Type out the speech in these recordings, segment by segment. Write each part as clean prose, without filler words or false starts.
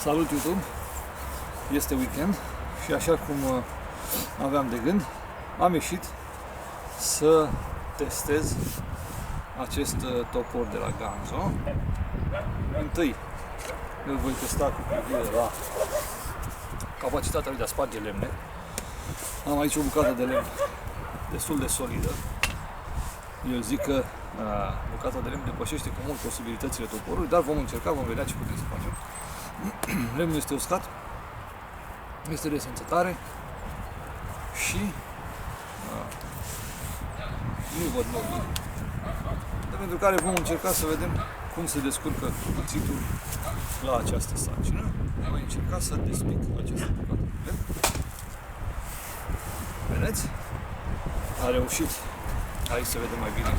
Salut YouTube! Este weekend și așa cum aveam de gând, am ieșit să testez acest topor de la Ganzo. Întâi îl voi testa cu privire la capacitatea lui de a sparge lemne. Am aici o bucată de lemn destul de solidă. Eu zic că bucata de lemn depășește cu mult posibilitățile toporului, dar vom încerca, vom vedea ce putem să facem. Lemnul este uscat, este de esență și nu văd noduri, pentru care vom încerca să vedem cum se descurcă cuțitul la această sarcină. Voi încerca să despic această bucată de lemn. Vedeți? A reușit. Aici se vede mai bine.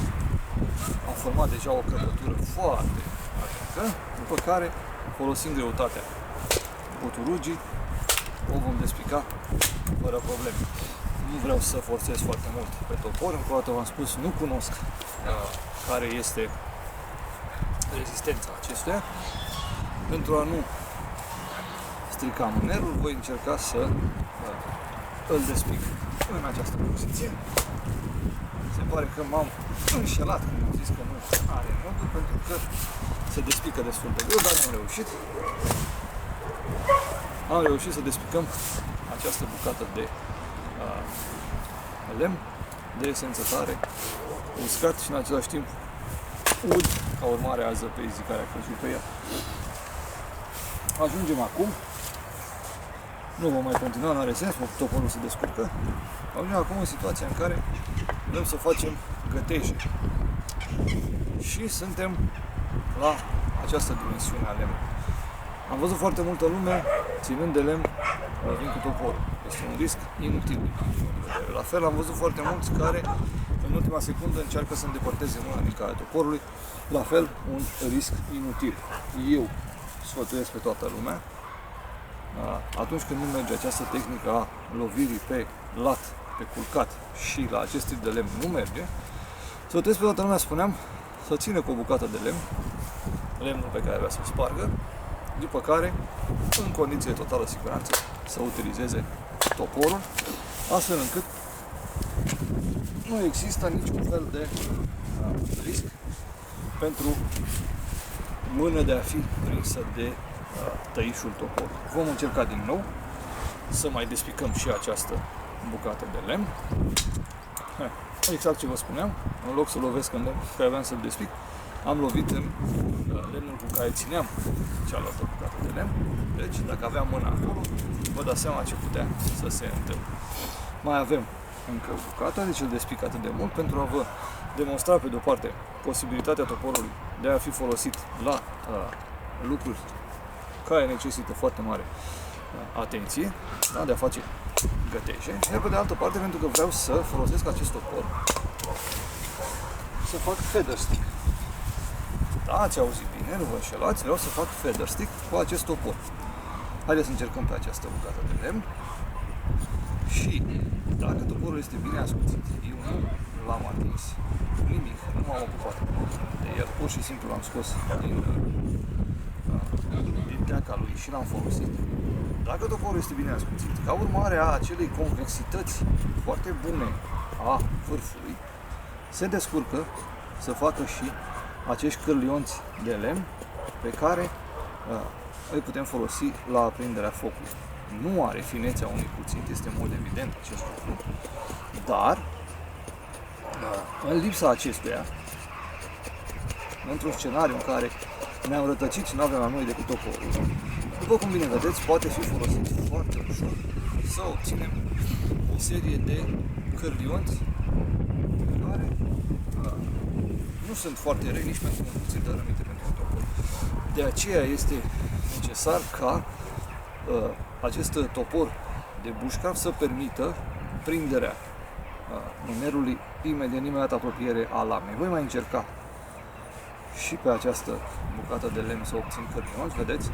Am format deja o crăpătură foarte adâncă, după care, folosind greutatea buturugii, o vom despica fără probleme. Nu vreau să forțez foarte mult pe topor, încă o dată v-am spus, nu cunosc care este rezistența acestuia. Pentru a nu strica mânerul, voi încerca să îl despic în această poziție. Se pare că m-am înșelat când am zis că nu are noduri, pentru că se despică destul de greu, dar am reușit. Am reușit să despicăm această bucată de lemn de esență tare, uscat și în același timp ud, ca urmare a zăpezii care a căzut pe ea. Ajungem acum, nu vom mai continua, nu are sens, toporul se descurcă. Ajungem acum în situația în care vrem să facem găteje și suntem la această dimensiune a lemnului. Am văzut foarte multă lume ținând de lemn, vin cu toporul. Este un risc inutil. La fel am văzut foarte mulți care în ultima secundă încearcă să îndepărteze mâna din calea toporului. La fel, un risc inutil. Eu sfătuiesc pe toată lumea, atunci când nu merge această tehnică a lovirii pe lat, pe culcat și la acest tip de lemn nu merge, sfătuiesc pe toată lumea, spuneam, să țină cu o bucată de lemn, lemnul pe care vrea să-l spargă, după care, în condiții de totală siguranță, să utilizeze toporul, astfel încât nu există niciun fel de risc pentru mână de a fi prinsă de tăișul toporului. Vom încerca din nou să mai despicăm și această bucată de lemn. Exact ce vă spuneam, în loc să lovesc în lemn care aveam să-l despic, am lovit în lemnul cu care țineam cealaltă bucată de lemn. Deci, dacă aveam mâna acolo, vă dați seama ce putea să se întâmple. Mai avem încă o bucată, deci îl despic atât de mult pentru a vă demonstra, pe de-o parte, posibilitatea toporului de a fi folosit la lucruri care necesită foarte mare atenție, da? De a face găteje, iar pe de altă parte, pentru că vreau să folosesc acest topor să fac feather stick. Da, ați auzit bine, nu vă înșelați, vreau să fac feather stick cu acest topor. Haideți să încercăm pe această bucată de lemn și dacă toporul este bine ascuțit, eu nu l-am atins nimic, nu m-am ocupat de el, pur și simplu l-am scos din teaca lui și l-am folosit. Dacă toporul este bine ascuțit, ca urmare a acelei convexități foarte bune a vârfului, se descurcă să facă și acești cârlionți de lemn pe care îi putem folosi la aprinderea focului. Nu are finețea unui cuțit, este în mod evident acest lucru, dar în lipsa acestuia, într-un scenariu în care ne-am rătăcit și nu avem la noi decât toporul, după cum bine vedeți, poate fi folosit foarte ușor să obținem o serie de cârlionți care nu sunt foarte rei nici pentru un cuțit, dar aminte pentru un topor. De aceea este necesar ca acest topor de bușcav să permită prinderea mânerului imediat apropiere a lamei. Voi mai încerca și pe această bucată de lemn să obțin cârlionți, vedeți?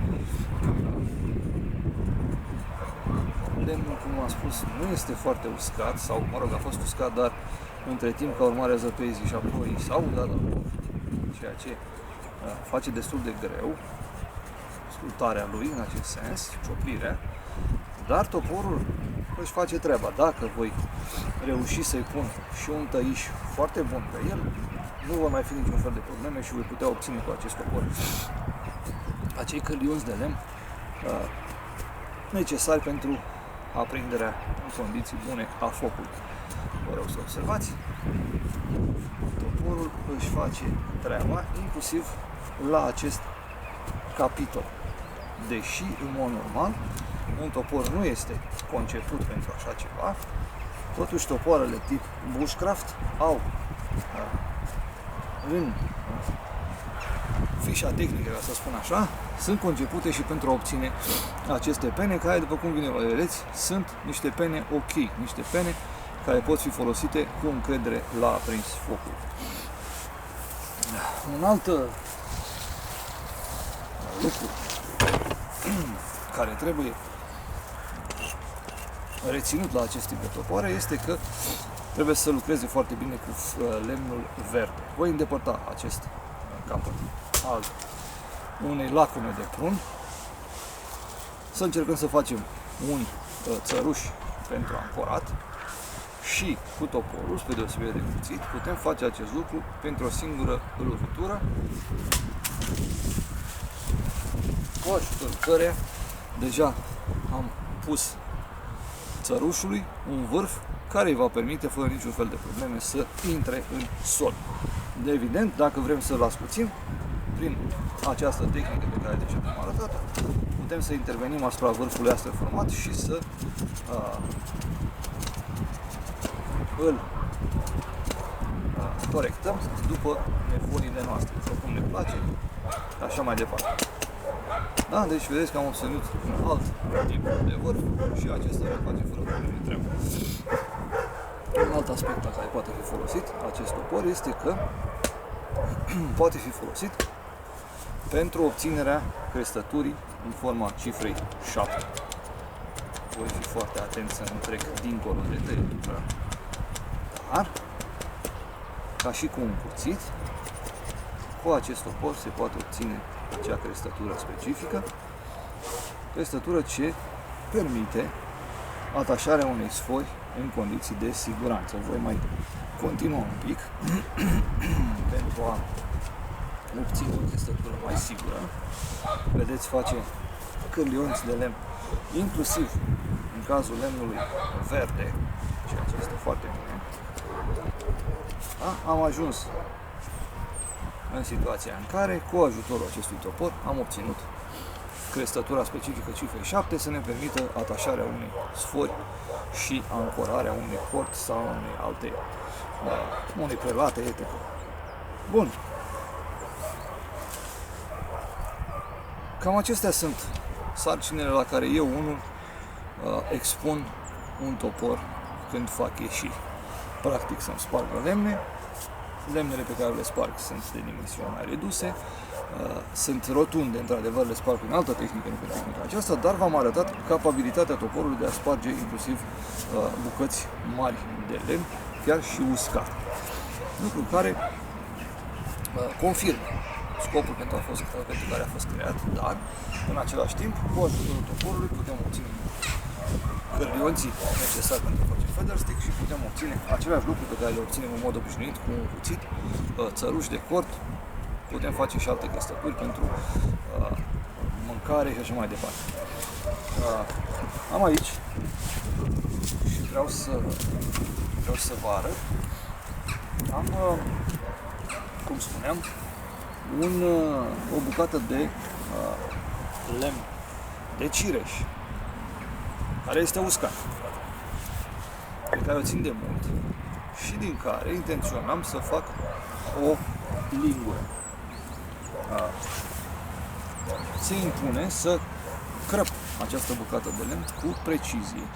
Lemnul, cum am spus, nu este foarte uscat, sau, mă rog, a fost uscat, dar între timp, ca urmare a zăpezii și apoi s-a udat, ceea ce face destul de greu. scrutarea lui în acest sens, cioplirea, dar toporul își face treaba. Dacă voi reuși să-i pun și un tăiș foarte bun pe el, nu va mai fi niciun fel de probleme și voi putea obține cu acest topor acei călionți de lemn necesari pentru aprinderea în condiții bune a focului. Vă rog să observați, toporul își face treaba inclusiv la acest capitol. Deși, în mod normal, un topor nu este conceput pentru așa ceva, totuși topoarele tip bushcraft au în fișa tehnică, ca să spun așa, sunt concepute și pentru a obține aceste pene, care, după cum bine vedeți, sunt niște pene ok, niște pene care pot fi folosite cu încredere la aprins focul. Un alt lucru care trebuie reținut la acest tip de topoare este că trebuie să lucreze foarte bine cu lemnul verde. Voi îndepărta acest capăt al unei lacume de prun, să încercăm să facem un țăruș pentru ancorat și cu toporul, spre deosebire de cuțit, putem face acest lucru pentru o singură lovitură, cu ajutorul căreia deja am pus țărușului un vârf care îi va permite, fără niciun fel de probleme, să intre în sol. De evident, dacă vrem să-l ascuțim, prin această tehnică pe care deja am arătat, putem să intervenim asupra vârfului astfel format și să îl corectăm după nevoile noastre, după cum ne place, așa mai departe. Da? Deci vedeți că am obținut un alt tip de vârf și acesta îl face fără probleme treabă. Un alt aspect la care poate fi folosit acest topor este că poate fi folosit pentru obținerea crestăturii în forma cifrei 7. Voi fi foarte atent să nu trec dincolo de tăietură. Dar, ca și cu un cuțit, cu acest topor se poate obține acea crestătură specifică, crestătură ce permite atașarea unei sfori în condiții de siguranță. Voi mai continua un pic pentru a obține o crestătură mai sigură. Vedeți, face cârlionți de lemn, inclusiv în cazul lemnului verde, ceea ce este foarte bine. Da? Am ajuns în situația în care, cu ajutorul acestui topor, am obținut crestătura specifică cifrei 7 să ne permită atașarea unei sfori și ancorarea unui cort sau unei prelate, etc. Bun. Cam acestea sunt sarcinile la care eu unul expun un topor când fac ieșiri. Practic să-mi sparg lemne. Lemnele pe care le sparg sunt de dimensiuni mai reduse, sunt rotunde, într-adevăr, le sparg prin altă tehnică, nu prin tehnica aceasta, dar v-am arătat capabilitatea toporului de a sparge inclusiv bucăți mari de lemn, chiar și uscat. Lucru care confirmă scopul pentru care a fost creat, dar, în același timp, cu ajutorul toporului putem obține cârlionții necesari pentru a face feather stick și putem obține același lucru pe care le obținem în mod obișnuit cu un cuțit, țăruși de cort, putem face și alte crestături pentru mâncare și așa mai departe. Am aici și vreau să vă arăt, am, cum spuneam, o bucată de lemn de cireș, care este uscat, pe care o țin de mult și din care intenționam să fac o lingură. Se impune să crăp această bucată de lemn cu precizie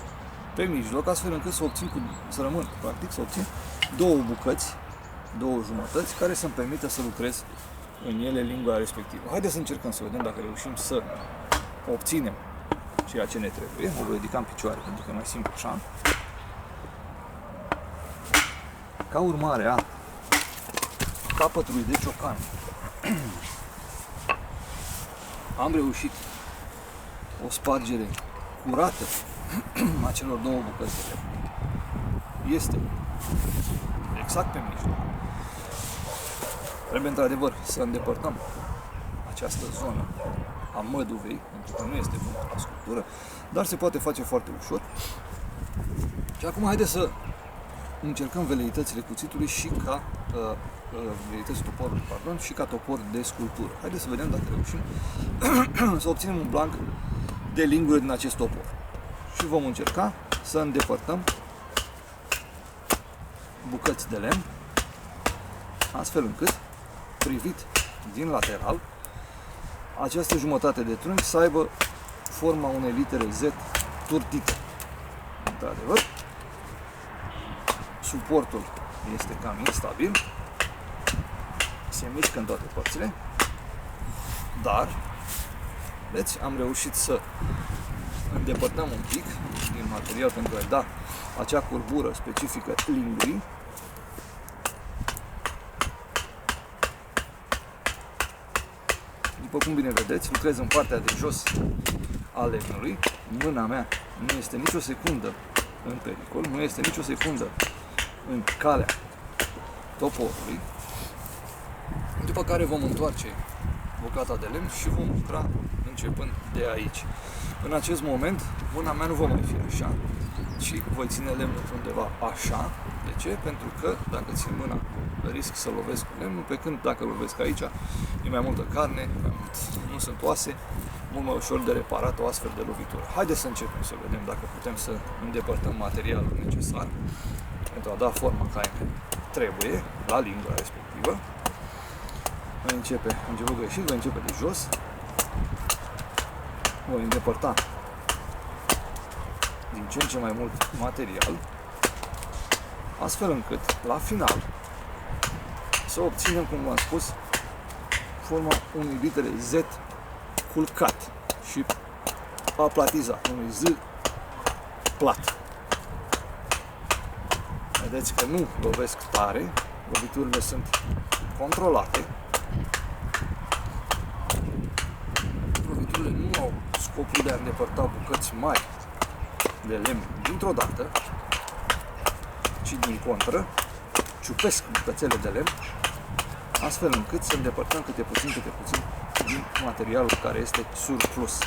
pe mijloc, astfel încât să rămân, practic, să obțin două bucăți, două jumătăți, care să-mi permită să lucrez în ele lingura respectivă. Haideți să încercăm să vedem dacă reușim să obținem ceea ce ne trebuie. O voi ridica în picioare pentru că e mai simplu așa. Ca urmare a capătului de ciocan am reușit o spargere curată a celor două bucăți de lemn. Este exact pe mijloc. Trebuie într-adevăr să îndepărtăm această zonă a măduvei, pentru că nu este bună la sculptură, dar se poate face foarte ușor. Și acum haideți să încercăm veleitățile cuțitului și ca veleitățile toporului, pardon, și ca topor de sculptură. Haideți să vedem dacă reușim să obținem un blanc de linguri din acest topor. Și vom încerca să îndepărtăm bucăți de lemn, astfel încât, privit din lateral, această jumătate de trunchi să aibă forma unei litere Z turtită. Într-adevăr, suportul este cam instabil, se mișcă în toate părțile, dar, deci, am reușit să îndepărtăm un pic din material pentru a da acea curbură specifică lingurii. După cum bine vedeți, lucrez în partea de jos a lemnului. Mâna mea nu este nicio secundă în pericol, nu este nicio secundă în calea toporului. După care vom întoarce bucata de lemn și vom lucra începând de aici. În acest moment, mâna mea nu va mai fi așa, ci voi ține lemnul undeva așa. De ce? Pentru că dacă țin mâna, risc să lovesc cu lemnul, pe când dacă lovesc aici, e mai multă carne, nu sunt oase, mult mai ușor de reparat o astfel de lovitură. Haideți să începem să vedem dacă putem să îndepărtăm materialul necesar pentru a da forma care trebuie la lingura respectivă. Voi începe, început greșit, voi începe de jos, voi îndepărta din ce în ce mai mult material, astfel încât, la final, să obținem, cum v-am spus, forma unui litere Z culcat și aplatizat, unui Z plat. Vedeți că nu lovesc tare, loviturile sunt controlate. Loviturile nu au scopul de a îndepărta bucăți mari de lemn dintr-o dată, ci din contră, ciupesc bucățele de lemn, astfel încât să îndepărtăm câte puțin din materialul care este surplus.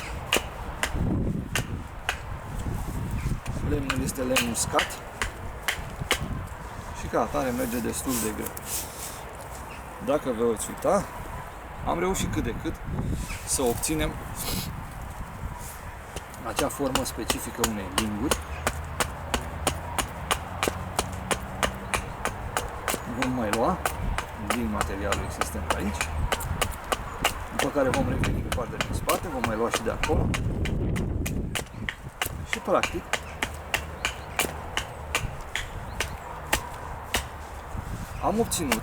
Lemnul este lemn uscat și ca atare merge destul de greu. Dacă vă veți uita, am reușit cât de cât să obținem acea formă specifică unei linguri. Vom mai lua din materialul existent aici, după care vom reveni pe partea din spate, vom mai lua și de acolo și practic am obținut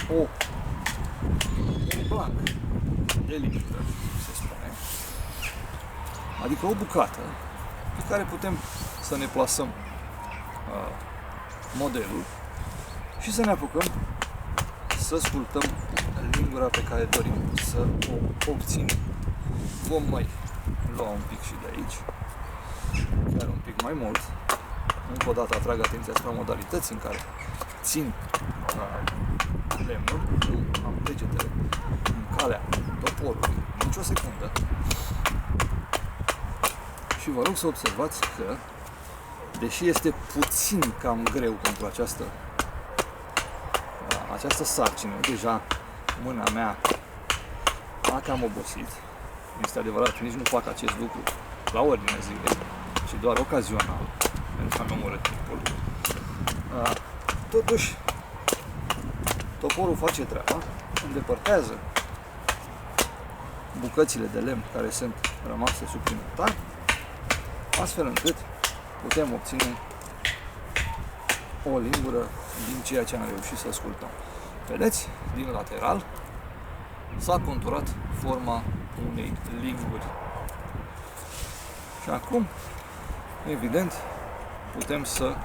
un blanc de lingură, se spune, adică o bucată pe care putem să ne plasăm modelul și să ne apucăm să sculptăm lingura pe care dorim să o obținem. Vom mai lua un pic și de aici, chiar un pic mai mult. Încă o dată atrag atenția asupra modalității în care țin lemnul, nu am degetele în calea toporului, nicio secundă. Și vă rog să observați că, deși este puțin cam greu pentru această sarcină, deja mâna mea a cam obosit. Este adevărat, nici nu fac acest lucru la ordinea zilei, ci doar ocazional, pentru că mi-am omorât timpul. Totuși, toporul face treaba, îndepărtează bucățile de lemn care sunt rămase suplimentar, astfel încât putem obține o lingură din ceea ce am reușit să ascultăm. Vedeți, din lateral s-a conturat forma unei linguri. Și acum, evident, putem să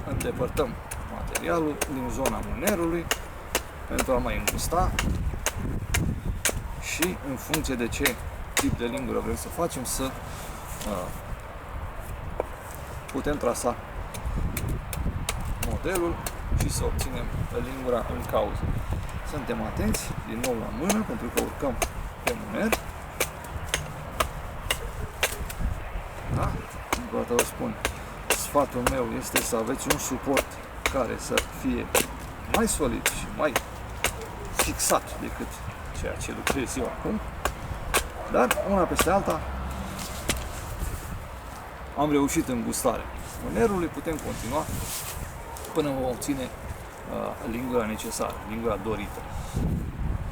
îndepărtăm materialul din zona mânerului pentru a mai îngusta și în funcție de ce tip de lingură vrem să facem, să putem trasa modelul și să obținem lingura în cauză. Suntem atenți, din nou la mână, pentru că urcăm pe mâner. Da? Încă o dată vă spun, sfatul meu este să aveți un suport care să fie mai solid și mai fixat decât ceea ce lucrez eu acum. Dar una peste alta am reușit în gustarea mânerului, putem continua până vom obține lingura necesară, lingura dorită.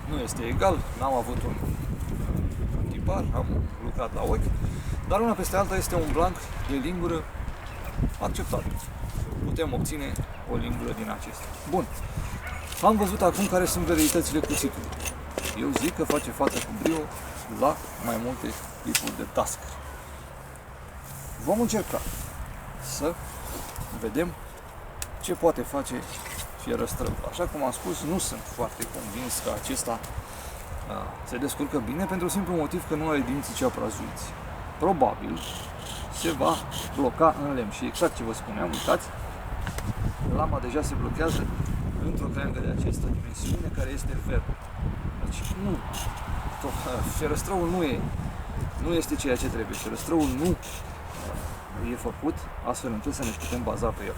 Nu este egal, n-am avut un tipar, am lucrat la ochi, dar una peste alta este un blanc de lingură acceptabil. Putem obține o lingură din acestea. Bun. Am văzut acum care sunt veleitățile cuțitului. Eu zic că face față cu brio la mai multe tipuri de tască. Vom încerca să vedem ce poate face fierăstrăul. Așa cum am spus, nu sunt foarte convins că acesta se descurcă bine pentru simplu motiv că nu are dinții ceaprazuiți. Probabil se va bloca în lemn și exact ce vă spuneam, uitați, lama deja se blochează într-o creangă de această dimensiune care este ferm. Deci nu, fierăstrăul nu este ceea ce trebuie. Fierăstrăul nu e făcut astfel încât să ne putem baza pe el.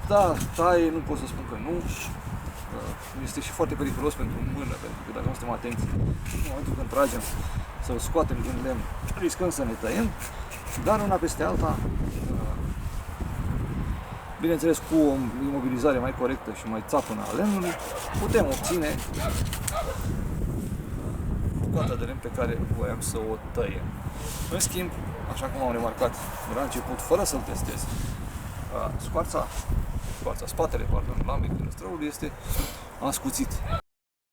Da, taie, nu pot să spun că nu. Este și foarte periculos pentru mână, pentru că dacă nu suntem atenți, în momentul când tragem să-l scoatem din lemn, riscăm să ne tăiem, dar una peste alta, bineînțeles cu o imobilizare mai corectă și mai țapănă a lemnului, putem obține bucata de lemn pe care voiam să o tăiem. În schimb, așa cum am remarcat la început, fără să-l testez, spatele lamei fierăstrăului este ascuțit.